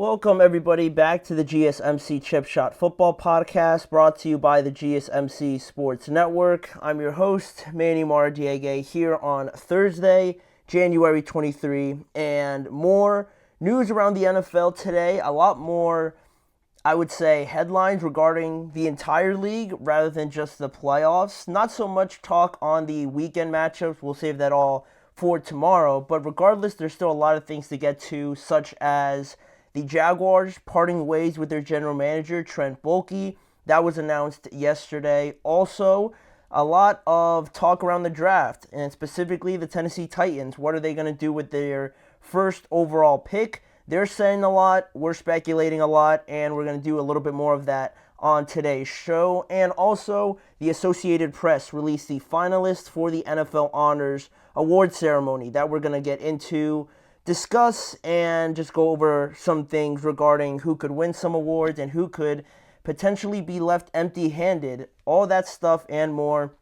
Welcome, everybody, back to the GSMC Chip Shot Football Podcast, brought to you by the GSMC Sports Network. I'm your host, Manny Maradiege, here on Thursday, January 23, and more news around the NFL today. A lot more, I would say, headlines regarding the entire league rather than just the playoffs. Not so much talk on the weekend matchups. We'll save that all for tomorrow. But regardless, there's still a lot of things to get to, such as the Jaguars parting ways with their general manager, Trent Baalke. That was announced yesterday. Also, a lot of talk around the draft, and specifically the Tennessee Titans. What are they going to do with their first overall pick? They're saying a lot, we're speculating a lot, and we're going to do a little bit more of that on today's show. And also, the Associated Press released the finalists for the NFL Honors Award Ceremony that we're going to get into, discuss, and just go over some things regarding who could win some awards and who could potentially be left empty-handed. All that stuff and more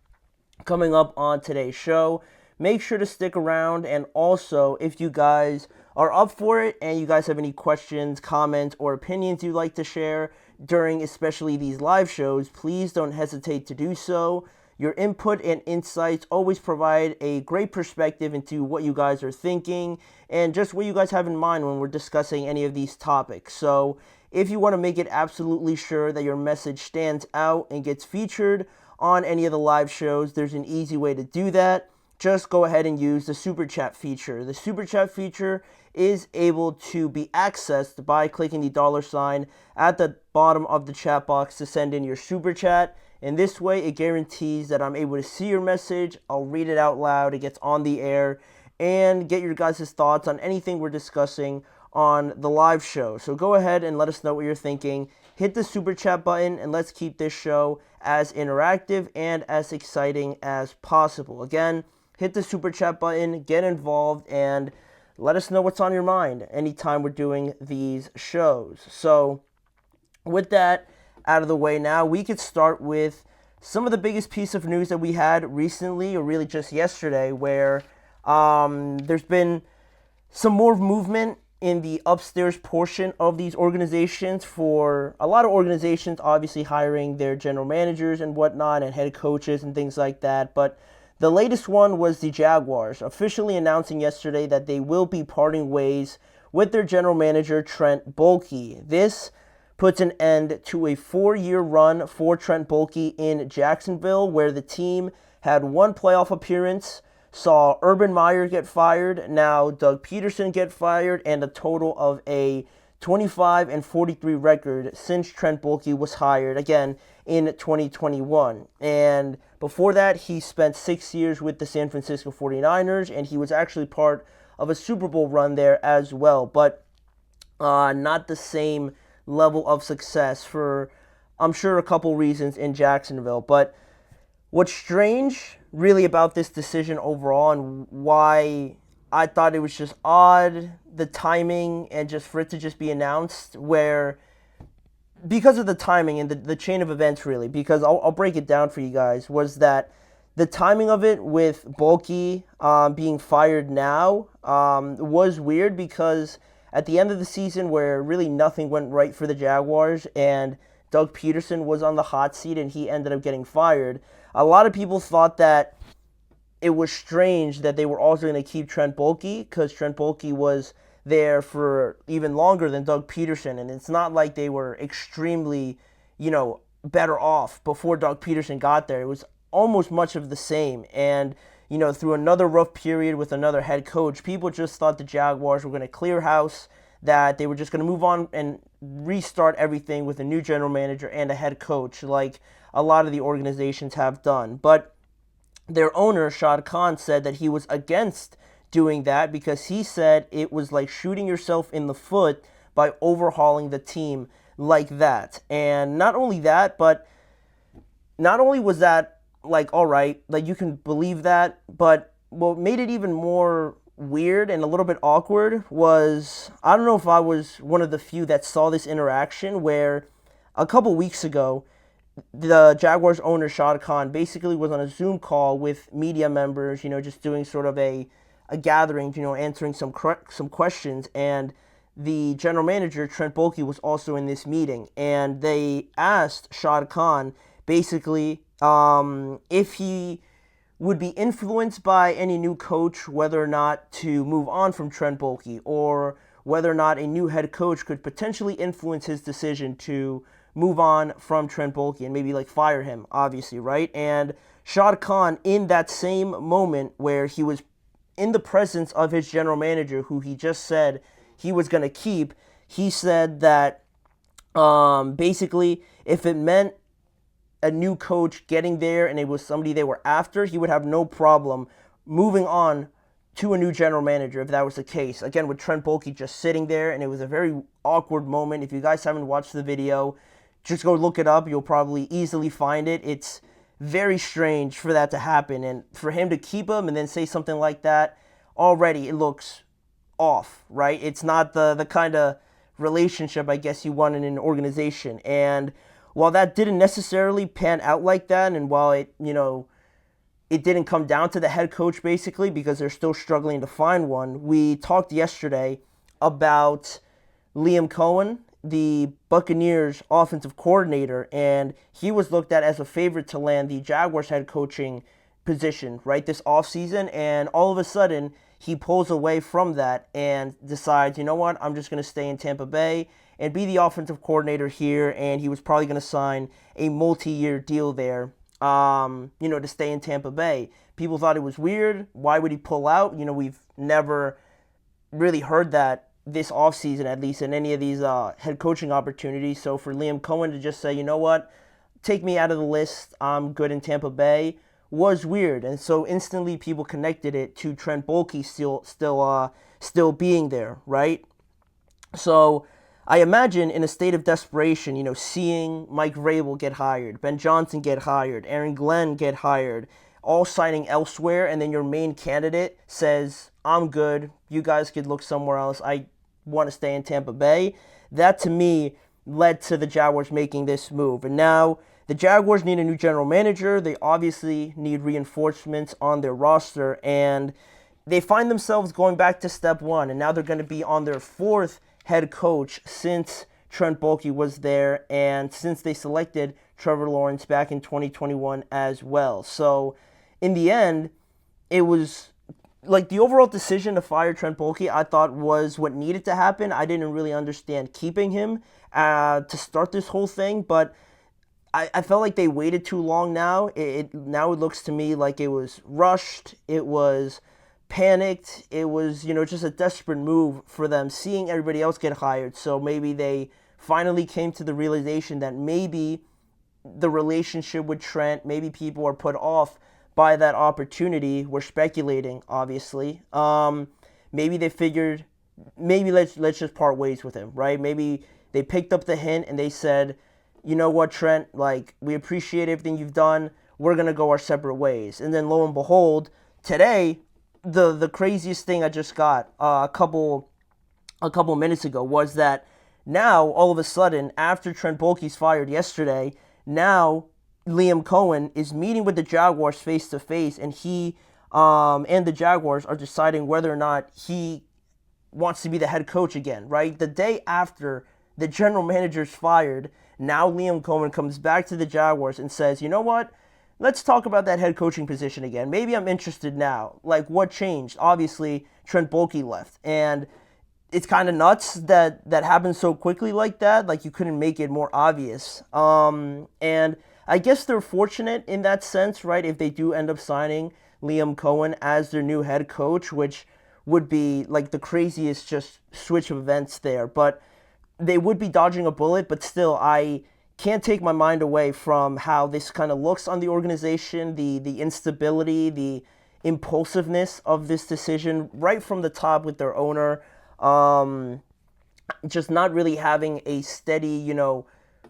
coming up on today's show. Make sure to stick around, and also, if you guys are up for it and you guys have any questions, comments, or opinions you'd like to share during especially these live shows, please don't hesitate to do so. Your input and insights always provide a great perspective into what you guys are thinking and just what you guys have in mind when we're discussing any of these topics. So if you want to make it absolutely sure that your message stands out and gets featured on any of the live shows, there's an easy way to do that. Just go ahead and use the Super Chat feature. The Super Chat feature is able to be accessed by clicking the $sign at the bottom of the chat box to send in your Super Chat. In this way, it guarantees that I'm able to see your message, I'll read it out loud, it gets on the air, and get your guys' thoughts on anything we're discussing on the live show. So go ahead and let us know what you're thinking. Hit the Super Chat button, and let's keep this show as interactive and as exciting as possible. Again, hit the Super Chat button, get involved, and let us know what's on your mind anytime we're doing these shows. So with that out of the way now, we could start with some of the biggest piece of news that we had recently, or really just yesterday, where there's been some more movement in the upstairs portion of these organizations, for a lot of organizations obviously hiring their general managers and whatnot and head coaches and things like that. But the latest one was the Jaguars officially announcing yesterday that they will be parting ways with their general manager, Trent Baalke. This puts an end to a 4-year run for Trent Baalke in Jacksonville, where the team had one playoff appearance, saw Urban Meyer get fired, now Doug Peterson get fired, and a total of a 25-43 record since Trent Baalke was hired, again, in 2021. And before that, he spent 6 years with the San Francisco 49ers, and he was actually part of a Super Bowl run there as well, but not the same level of success for, I'm sure, a couple reasons in Jacksonville. But what's strange really about this decision overall, and why I thought it was just odd, the timing, and just for it to just be announced, where because of the timing and the chain of events, really, because I'll break it down for you guys, was that the timing of it with Baalke being fired now was weird, because at the end of the season, where really nothing went right for the Jaguars and Doug Peterson was on the hot seat and he ended up getting fired, a lot of people thought that it was strange that they were also going to keep Trent Baalke, because Trent Baalke was there for even longer than Doug Peterson, and it's not like they were extremely, better off before Doug Peterson got there. It was almost much of the same, and through another rough period with another head coach, people just thought the Jaguars were going to clear house, that they were just going to move on and restart everything with a new general manager and a head coach, like a lot of the organizations have done. But their owner, Shad Khan, said that he was against doing that, because he said it was like shooting yourself in the foot by overhauling the team like that. And not only that, but not only was that like, all right, like you can believe that, but what made it even more weird and a little bit awkward was, I don't know if I was one of the few that saw this interaction, where a couple weeks ago, the Jaguars owner, Shad Khan, basically was on a Zoom call with media members, just doing sort of a gathering, answering some questions, and the general manager, Trent Baalke, was also in this meeting, and they asked Shad Khan basically if he would be influenced by any new coach, whether or not to move on from Trent Baalke, or whether or not a new head coach could potentially influence his decision to move on from Trent Baalke and maybe like fire him, obviously, right? And Shad Khan, in that same moment where he was in the presence of his general manager, who he just said he was going to keep, he said that basically if it meant a new coach getting there and it was somebody they were after, he would have no problem moving on to a new general manager if that was the case. Again, with Trent Baalke just sitting there, and it was a very awkward moment. If you guys haven't watched the video, just go look it up. You'll probably easily find it. It's very strange for that to happen, and for him to keep him and then say something like that, already it looks off, right? It's not the kind of relationship I guess you want in an organization. And while that didn't necessarily pan out like that, and while it didn't come down to the head coach basically because they're still struggling to find one, we talked yesterday about Liam Cohen, the Buccaneers offensive coordinator, and he was looked at as a favorite to land the Jaguars head coaching position, right, this offseason, and all of a sudden he pulls away from that and decides, you know what, I'm just going to stay in Tampa Bay and be the offensive coordinator here, and he was probably going to sign a multi-year deal there, to stay in Tampa Bay. People thought it was weird. Why would he pull out? We've never really heard that this offseason, at least in any of these head coaching opportunities. So for Liam Cohen to just say, you know what, take me out of the list, I'm good in Tampa Bay, was weird. And so instantly people connected it to Trent Baalke still being there, right? So I imagine in a state of desperation, seeing Mike Vrabel get hired, Ben Johnson get hired, Aaron Glenn get hired, all signing elsewhere, and then your main candidate says, I'm good, you guys could look somewhere else, I want to stay in Tampa Bay. That to me led to the Jaguars making this move. And now the Jaguars need a new general manager. They obviously need reinforcements on their roster, and they find themselves going back to step one, and now they're going to be on their fourth head coach since Trent Baalke was there and since they selected Trevor Lawrence back in 2021 as well. So in the end, it was like the overall decision to fire Trent Baalke, I thought was what needed to happen. I didn't really understand keeping him to start this whole thing, but I felt like they waited too long now. Now it looks to me like it was rushed. It was panicked. It was, just a desperate move for them, seeing everybody else get hired. So maybe they finally came to the realization that maybe the relationship with Trent, maybe people are put off by that opportunity. We're speculating, obviously. Maybe they figured, maybe let's just part ways with him, right? Maybe they picked up the hint and they said, you know what, Trent, like, we appreciate everything you've done. We're going to go our separate ways. And then lo and behold, today, the craziest thing I just got a couple minutes ago was that now, all of a sudden, after Trent Baalke's fired yesterday, now Liam Cohen is meeting with the Jaguars face-to-face, and he and the Jaguars are deciding whether or not he wants to be the head coach again, right? The day after the general manager's fired, now Liam Cohen comes back to the Jaguars and says, you know what? Let's talk about that head coaching position again. Maybe I'm interested now. Like, what changed? Obviously, Trent Baalke left. And it's kind of nuts that happened so quickly like that. Like, you couldn't make it more obvious. And I guess they're fortunate in that sense, right? If they do end up signing Liam Cohen as their new head coach, which would be like the craziest just switch of events there. But they would be dodging a bullet, but still, I can't take my mind away from how this kind of looks on the organization, the instability, the impulsiveness of this decision right from the top with their owner. Just not really having a steady,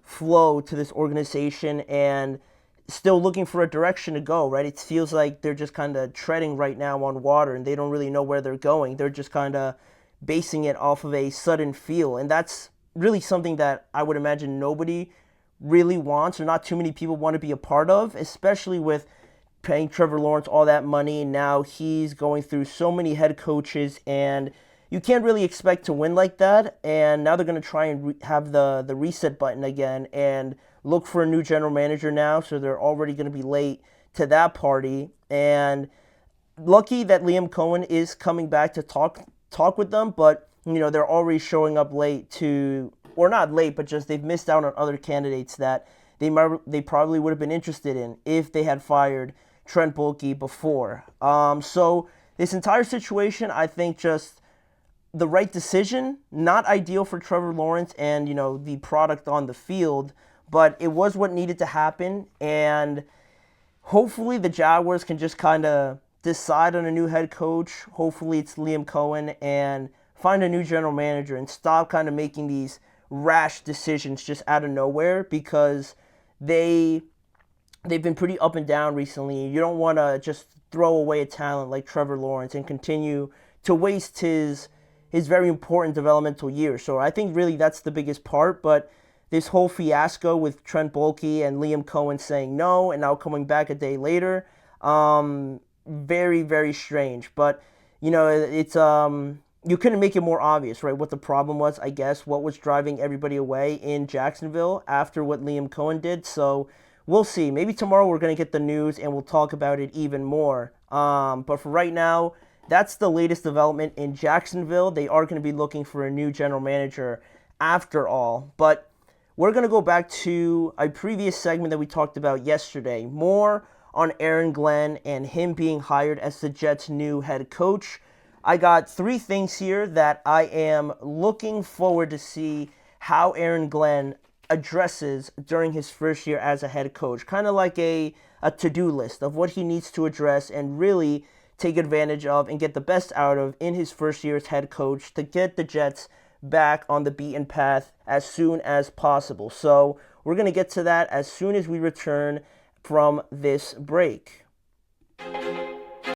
flow to this organization and still looking for a direction to go, right? It feels like they're just kind of treading right now on water and they don't really know where they're going. They're just kind of basing it off of a sudden feel. And that's really something that I would imagine nobody really wants, or not too many people want to be a part of, especially with paying Trevor Lawrence all that money. Now he's going through so many head coaches, and you can't really expect to win like that. And now they're going to try and have the reset button again and look for a new general manager now. So they're already going to be late to that party. And lucky that Liam Cohen is coming back to talk with them, but they're already showing up late to, or not late, but just they've missed out on other candidates that they probably would have been interested in if they had fired Trent Baalke before. So this entire situation, I think, just the right decision. Not ideal for Trevor Lawrence and the product on the field, but it was what needed to happen. And hopefully the Jaguars can just kind of decide on a new head coach. Hopefully it's Liam Cohen, and find a new general manager and stop kind of making these rash decisions just out of nowhere, because they've been pretty up and down recently. You don't want to just throw away a talent like Trevor Lawrence and continue to waste his very important developmental years. So I think really that's the biggest part. But this whole fiasco with Trent Baalke and Liam Cohen saying no and now coming back a day later, very, very strange. But it's you couldn't make it more obvious, right? What the problem was, I guess, what was driving everybody away in Jacksonville after what Liam Cohen did. So we'll see. Maybe tomorrow we're going to get the news and we'll talk about it even more. But for right now, that's the latest development in Jacksonville. They are going to be looking for a new general manager after all. But we're going to go back to a previous segment that we talked about yesterday. More on Aaron Glenn and him being hired as the Jets' new head coach. I got 3 things here that I am looking forward to see how Aaron Glenn addresses during his first year as a head coach. Kind of like a to-do list of what he needs to address and really take advantage of and get the best out of in his first year as head coach to get the Jets back on the beaten path as soon as possible. So we're going to get to that as soon as we return from this break.